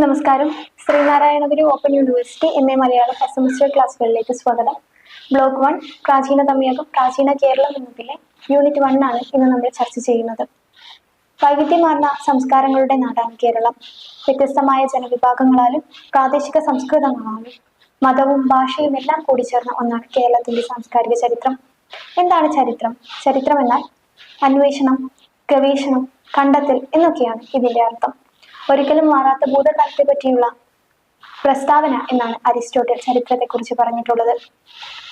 നമസ്കാരം. Sreenarayana Guru open university MA Malayalam first semester ക്ലാസ്സുകളിലേക്ക് സ്വാഗതം. ബ്ലോക്ക് 1 പ്രാചീന തമിഴകം പ്രാചീന കേരളം എന്നതിലെ യൂണിറ്റ് 1 ആണ് ഇന്ന് നമ്മൾ ചർച്ച ചെയ്യുന്നത്. വൈവിധ്യമാർന്ന സംസ്കാരങ്ങളുടെ നാടാണ് കേരളം. വ്യത്യസ്തമായ ജനവിഭാഗങ്ങളാലും പ്രാദേശിക സംസ്കൃതങ്ങളാലും മതവും ഭാഷയും എല്ലാം കൂടിച്ചേർന്ന ഒന്നാണ് കേരളത്തിന്റെ സാംസ്കാരിക ചരിത്രം. എന്താണ് ചരിത്രം? ചരിത്രം എന്നാൽ അന്വേഷണം, ഗവേഷണം, കണ്ടെത്തൽ എന്നൊക്കെയാണ് ഇതിന്റെ അർത്ഥം. ഒരിക്കലും മാറാത്ത ഭൂതകാലത്തെ പറ്റിയുള്ള പ്രസ്താവന എന്നാണ് അരിസ്റ്റോട്ടിൽ ചരിത്രത്തെ കുറിച്ച് പറഞ്ഞിട്ടുള്ളത്.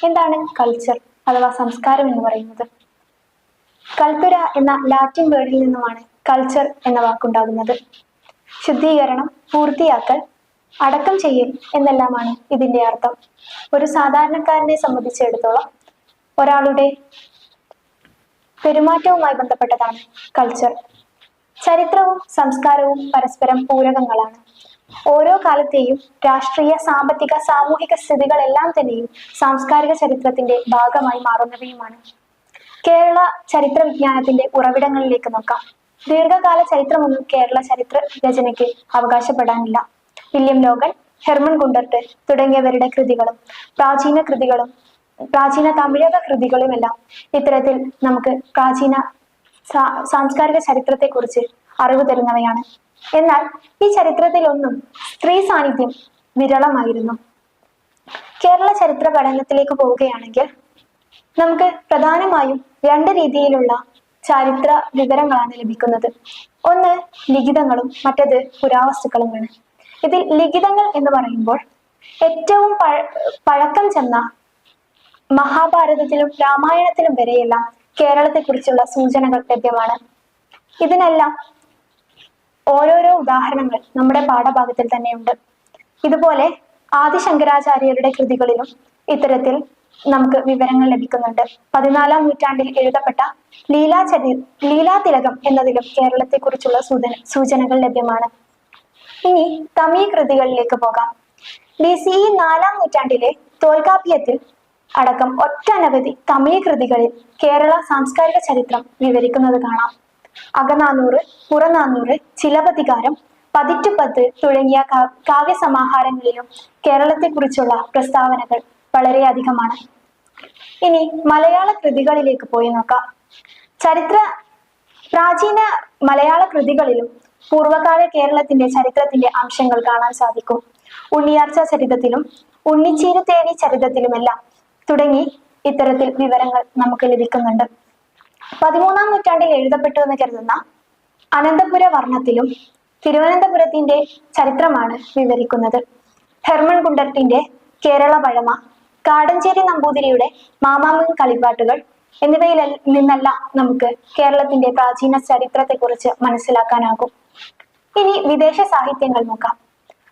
എന്താണ് കൾച്ചർ അഥവാ സംസ്കാരം എന്ന് പറയുന്നത്? കൾത്തുര എന്ന ലാറ്റിൻ വേർഡിൽ നിന്നുമാണ് കൾച്ചർ എന്ന വാക്കുണ്ടാകുന്നത്. ശുദ്ധീകരണം, പൂർത്തിയാക്കൽ, അടക്കം ചെയ്യൽ എന്നെല്ലാമാണ് ഇതിന്റെ അർത്ഥം. ഒരു സാധാരണക്കാരനെ സംബന്ധിച്ചിടത്തോളം ഒരാളുടെ പെരുമാറ്റവുമായി ബന്ധപ്പെട്ടതാണ് കൾച്ചർ. ചരിത്രവും സംസ്കാരവും പരസ്പരം പൂരകങ്ങളാണ്. ഓരോ കാലത്തെയും രാഷ്ട്രീയ, സാമ്പത്തിക, സാമൂഹിക സ്ഥിതികളെല്ലാം തന്നെയും സാംസ്കാരിക ചരിത്രത്തിന്റെ ഭാഗമായി മാറുന്നവയുമാണ്. കേരള ചരിത്ര വിജ്ഞാനത്തിന്റെ ഉറവിടങ്ങളിലേക്ക് നോക്കാം. ദീർഘകാല ചരിത്രമൊന്നും കേരള ചരിത്ര രചനയ്ക്ക് അവകാശപ്പെടാനില്ല. വില്യം ലോഗൻ, ഹെർമൻ ഗുണ്ടർട്ട് തുടങ്ങിയവരുടെ കൃതികളും പ്രാചീന തമിഴക കൃതികളുമെല്ലാം ഇത്തരത്തിൽ നമുക്ക് പ്രാചീന സാംസ്കാരിക ചരിത്രത്തെക്കുറിച്ച് അറിവ് തരുന്നവയാണ്. എന്നാൽ ഈ ചരിത്രത്തിലൊന്നും സ്ത്രീ സാന്നിധ്യം വിരളമായിരുന്നു. കേരള ചരിത്ര പഠനത്തിലേക്ക് പോവുകയാണെങ്കിൽ നമുക്ക് പ്രധാനമായും രണ്ട് രീതിയിലുള്ള ചരിത്ര വിവരങ്ങളാണ് ലഭിക്കുന്നത്. ഒന്ന് ലിഖിതങ്ങളും മറ്റേത് പുരാവസ്തുക്കളുമാണ്. ഇതിൽ ലിഖിതങ്ങൾ എന്ന് പറയുമ്പോൾ ഏറ്റവും പഴക്കം ചെന്ന മഹാഭാരതത്തിലും രാമായണത്തിലും വരെയെല്ലാം കേരളത്തെക്കുറിച്ചുള്ള സൂചനകൾ ലഭ്യമാണ്. ഇതിനെല്ലാം ഓരോരോ ഉദാഹരണങ്ങൾ നമ്മുടെ പാഠഭാഗത്തിൽ തന്നെയുണ്ട്. ഇതുപോലെ ആദിശങ്കരാചാര്യരുടെ കൃതികളിലും ഇത്തരത്തിൽ നമുക്ക് വിവരങ്ങൾ ലഭിക്കുന്നുണ്ട്. 14-ാം നൂറ്റാണ്ടിൽ എഴുതപ്പെട്ട ലീലാതിലകം എന്നതിലും കേരളത്തെക്കുറിച്ചുള്ള സൂചനകൾ ലഭ്യമാണ്. ഇനി തമിഴ് കൃതികളിലേക്ക് പോകാം. BCE 4-ാം നൂറ്റാണ്ടിലെ തോൽക്കാപ്പിയത്തിൽ അടക്കം ഒട്ടനവധി തമിഴ് കൃതികളിൽ കേരള സാംസ്കാരിക ചരിത്രം വിവരിക്കുന്നത് കാണാം. അകനാനൂറ്, പുറനാനൂറ്, ചിലപ്പതികാരം, പതിറ്റുപത്ത് തുടങ്ങിയ കാവ്യസമാഹാരങ്ങളിലും കേരളത്തെക്കുറിച്ചുള്ള പ്രസ്താവനകൾ വളരെയധികമാണ്. ഇനി മലയാള കൃതികളിലേക്ക് പോയി നോക്കാം. പ്രാചീന മലയാള കൃതികളിലും പൂർവകാല കേരളത്തിന്റെ ചരിത്രത്തിന്റെ അംശങ്ങൾ കാണാൻ സാധിക്കും. ഉണ്ണിയാർച്ച ചരിതത്തിലും ഉണ്ണിച്ചീരുതേവി ചരിതത്തിലുമെല്ലാം തുടങ്ങി ഇത്തരത്തിൽ വിവരങ്ങൾ നമുക്ക് ലഭിക്കുന്നുണ്ട്. 13-ാം നൂറ്റാണ്ടിൽ എഴുതപ്പെട്ടു എന്ന് കരുതുന്ന അനന്തപുര വർണ്ണത്തിലും തിരുവനന്തപുരത്തിന്റെ ചരിത്രമാണ് വിവരിക്കുന്നത്. ഹെർമൻ ഗുണ്ടർട്ടിന്റെ കേരള പഴമ, കാടഞ്ചേരി നമ്പൂതിരിയുടെ മാമാങ്കം കളിപ്പാട്ടുകൾ എന്നിവയിൽ നിന്നെല്ലാം നമുക്ക് കേരളത്തിന്റെ പ്രാചീന ചരിത്രത്തെക്കുറിച്ച് മനസ്സിലാക്കാനാകും. ഇനി വിദേശ സാഹിത്യങ്ങൾ നോക്കാം.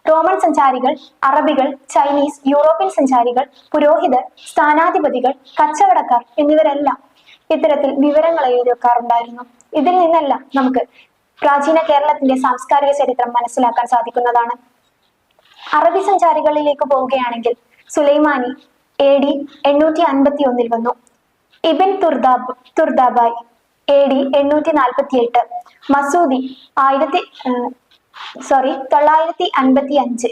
റോമൻ സഞ്ചാരികൾ, അറബികൾ, ചൈനീസ്, യൂറോപ്യൻ സഞ്ചാരികൾ, പുരോഹിതർ, സ്ഥാനാധിപതികൾ, കച്ചവടക്കാർ എന്നിവരെല്ലാം ഇത്തരത്തിൽ വിവരങ്ങൾ എഴുതി വെക്കാറുണ്ടായിരുന്നു. ഇതിൽ നിന്നെല്ലാം നമുക്ക് പ്രാചീന കേരളത്തിന്റെ സാംസ്കാരിക ചരിത്രം മനസ്സിലാക്കാൻ സാധിക്കുന്നതാണ്. അറബി സഞ്ചാരികളിലേക്ക് പോവുകയാണെങ്കിൽ സുലൈമാനി AD 851 വന്നു. ഇബിൻ തുർദാബായ് AD 848, മസൂദി 955.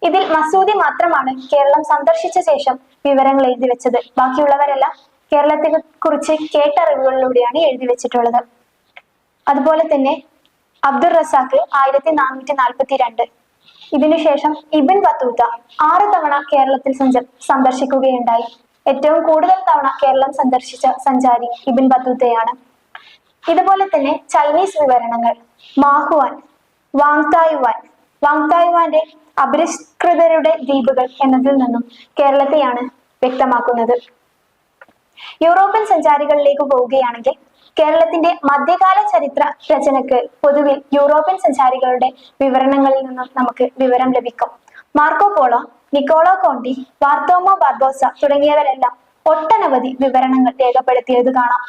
ഇതിൽ മസൂദി മാത്രമാണ് കേരളം സന്ദർശിച്ച ശേഷം വിവരങ്ങൾ എഴുതി വെച്ചത്. ബാക്കിയുള്ളവരെല്ലാം കേരളത്തെ കുറിച്ച് കേട്ടറിവുകളിലൂടെയാണ് എഴുതി വെച്ചിട്ടുള്ളത്. അതുപോലെ തന്നെ അബ്ദുൾ റസാഖ് 1442. ഇതിനുശേഷം ഇബിൻ ബത്തൂത്ത 6 തവണ കേരളത്തിൽ സന്ദർശിക്കുകയുണ്ടായി. ഏറ്റവും കൂടുതൽ തവണ കേരളം സന്ദർശിച്ച സഞ്ചാരി ഇബിൻ ബത്തൂത്തയാണ്. ഇതുപോലെ തന്നെ ചൈനീസ് വിവരണങ്ങൾ മാഹുവാൻ, വാങ്തായുവാന്റെ അപരിഷ്കൃതരുടെ ദ്വീപുകൾ എന്നതിൽ നിന്നും കേരളത്തെയാണ് വ്യക്തമാക്കുന്നത്. യൂറോപ്യൻ സഞ്ചാരികളിലേക്ക് പോവുകയാണെങ്കിൽ കേരളത്തിന്റെ മധ്യകാല ചരിത്ര രചനക്ക് പൊതുവിൽ യൂറോപ്യൻ സഞ്ചാരികളുടെ വിവരണങ്ങളിൽ നിന്നും നമുക്ക് വിവരം ലഭിക്കും. Marco Polo, Niccolo Conti, Varthema Barbosa തുടങ്ങിയവരെല്ലാം ഒട്ടനവധി വിവരണങ്ങൾ രേഖപ്പെടുത്തിയത് കാണാം.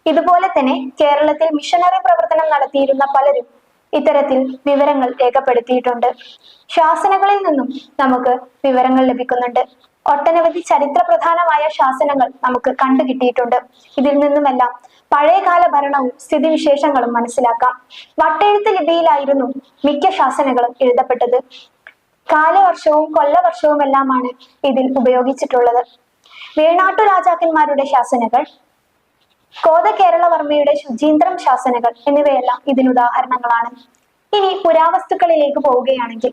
ഇതുപോലെ തന്നെ കേരളത്തിൽ മിഷനറി പ്രവർത്തനം നടത്തിയിരുന്ന പലരും ഇത്തരത്തിൽ വിവരങ്ങൾ രേഖപ്പെടുത്തിയിട്ടുണ്ട്. ശാസനകളിൽ നിന്നും നമുക്ക് വിവരങ്ങൾ ലഭിക്കുന്നുണ്ട്. ഒട്ടനവധി ചരിത്രപ്രധാനമായ ശാസനങ്ങൾ നമുക്ക് കണ്ടുകിട്ടിയിട്ടുണ്ട്. ഇതിൽ നിന്നുമെല്ലാം പഴയകാല ഭരണവും സ്ഥിതിവിശേഷങ്ങളും മനസ്സിലാക്കാം. വട്ടെഴുത്ത് ലിപിയിലായിരുന്നു മിക്ക ശാസനകളും എഴുതപ്പെട്ടത്. കാലവർഷവും കൊല്ലവർഷവും എല്ലാമാണ് ഇതിൽ ഉപയോഗിച്ചിട്ടുള്ളത്. വേണാട്ടു രാജാക്കന്മാരുടെ ശാസനകൾ, കോതകേരളവർമ്മയുടെ ശുചീന്ദ്രം ശാസനകൾ എന്നിവയെല്ലാം ഇതിനുദാഹരണങ്ങളാണ്. ഇനി പുരാവസ്തുക്കളിലേക്ക് പോവുകയാണെങ്കിൽ,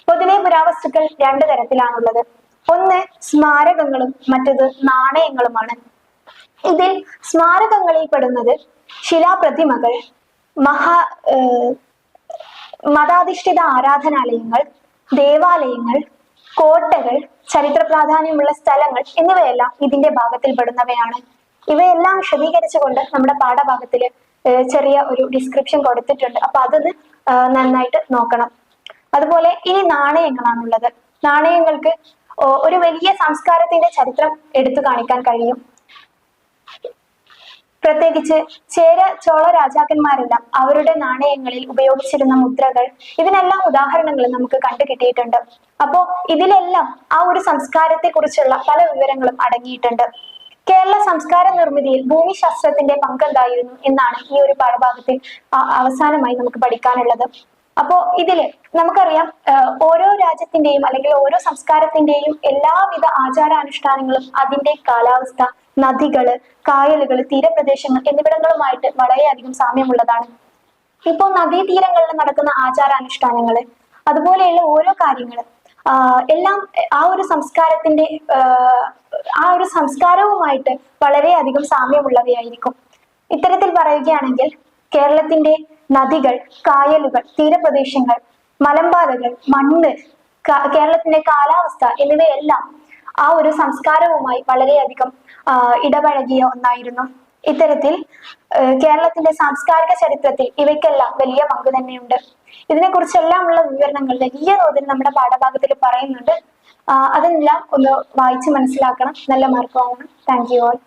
പൊതുവെ പുരാവസ്തുക്കൾ രണ്ടു തരത്തിലാണുള്ളത്. ഒന്ന് സ്മാരകങ്ങളും മറ്റത് നാണയങ്ങളുമാണ്. ഇതിൽ സ്മാരകങ്ങളിൽ പെടുന്നത് ശിലാപ്രതിമകൾ, മതാധിഷ്ഠിത ആരാധനാലയങ്ങൾ, ദേവാലയങ്ങൾ, കോട്ടകൾ, ചരിത്ര പ്രാധാന്യമുള്ള സ്ഥലങ്ങൾ എന്നിവയെല്ലാം ഇതിന്റെ ഭാഗത്തിൽ പെടുന്നവയാണ്. ഇവയെല്ലാം വിശദീകരിച്ചുകൊണ്ട് നമ്മുടെ പാഠഭാഗത്തിൽ ചെറിയ ഒരു ഡിസ്ക്രിപ്ഷൻ കൊടുത്തിട്ടുണ്ട്. അപ്പൊ അതൊന്ന് നന്നായിട്ട് നോക്കണം. അതുപോലെ ഇനി നാണയങ്ങളാണുള്ളത്. നാണയങ്ങൾക്ക് ഒരു വലിയ സംസ്കാരത്തിന്റെ ചരിത്രം എടുത്തു കാണിക്കാൻ കഴിയും. പ്രത്യേകിച്ച് ചേര ചോള രാജാക്കന്മാരെല്ലാം അവരുടെ നാണയങ്ങളിൽ ഉപയോഗിച്ചിരുന്ന മുദ്രകൾ, ഇതിനെല്ലാം ഉദാഹരണങ്ങൾ നമുക്ക് കണ്ടുകിട്ടിയിട്ടുണ്ട്. അപ്പോ ഇതിലെല്ലാം ആ ഒരു സംസ്കാരത്തെ കുറിച്ചുള്ള പല വിവരങ്ങളും അടങ്ങിയിട്ടുണ്ട്. കേരള സംസ്കാര നിർമ്മിതിയിൽ ഭൂമിശാസ്ത്രത്തിന്റെ പങ്കെന്തായിരുന്നു എന്നാണ് ഈ ഒരു പാഠഭാഗത്തിൽ അവസാനമായി നമുക്ക് പഠിക്കാനുള്ളത്. അപ്പോ ഇതില് നമുക്കറിയാം, ഓരോ രാജ്യത്തിന്റെയും അല്ലെങ്കിൽ ഓരോ സംസ്കാരത്തിന്റെയും എല്ലാവിധ ആചാരാനുഷ്ഠാനങ്ങളും അതിന്റെ കാലാവസ്ഥ, നദികള്, കായലുകള്, തീരപ്രദേശങ്ങൾ എന്നിവിടങ്ങളുമായിട്ട് വളരെയധികം സാമ്യമുള്ളതാണ്. ഇപ്പോ നദീതീരങ്ങളിൽ നടക്കുന്ന ആചാരാനുഷ്ഠാനങ്ങള്, അതുപോലെയുള്ള ഓരോ കാര്യങ്ങള് എല്ലാം ആ ഒരു സംസ്കാരവുമായിട്ട് വളരെയധികം സാമ്യമുള്ളവയായിരിക്കും. ഇത്തരത്തിൽ പറയുകയാണെങ്കിൽ കേരളത്തിന്റെ നദികൾ, കായലുകൾ, തീരപ്രദേശങ്ങൾ, മലമ്പാതകൾ, മണ്ണ്, കേരളത്തിന്റെ കാലാവസ്ഥ എന്നിവയെല്ലാം ആ ഒരു സംസ്കാരവുമായി വളരെയധികം ഇടപഴകിയ ഒന്നായിരുന്നു. ഇത്തരത്തിൽ കേരളത്തിന്റെ സാംസ്കാരിക ചരിത്രത്തിൽ ഇവയ്ക്കെല്ലാം വലിയ പങ്ക് തന്നെയുണ്ട്. ഇതിനെക്കുറിച്ചെല്ലാം ഉള്ള വിവരണങ്ങൾ വലിയ തോതിൽ നമ്മുടെ പാഠഭാഗത്തിൽ പറയുന്നുണ്ട്. അതെല്ലാം ഒന്ന് വായിച്ച് മനസ്സിലാക്കണം. നല്ല മാർക്ക് വാങ്ങണം. Thank you all.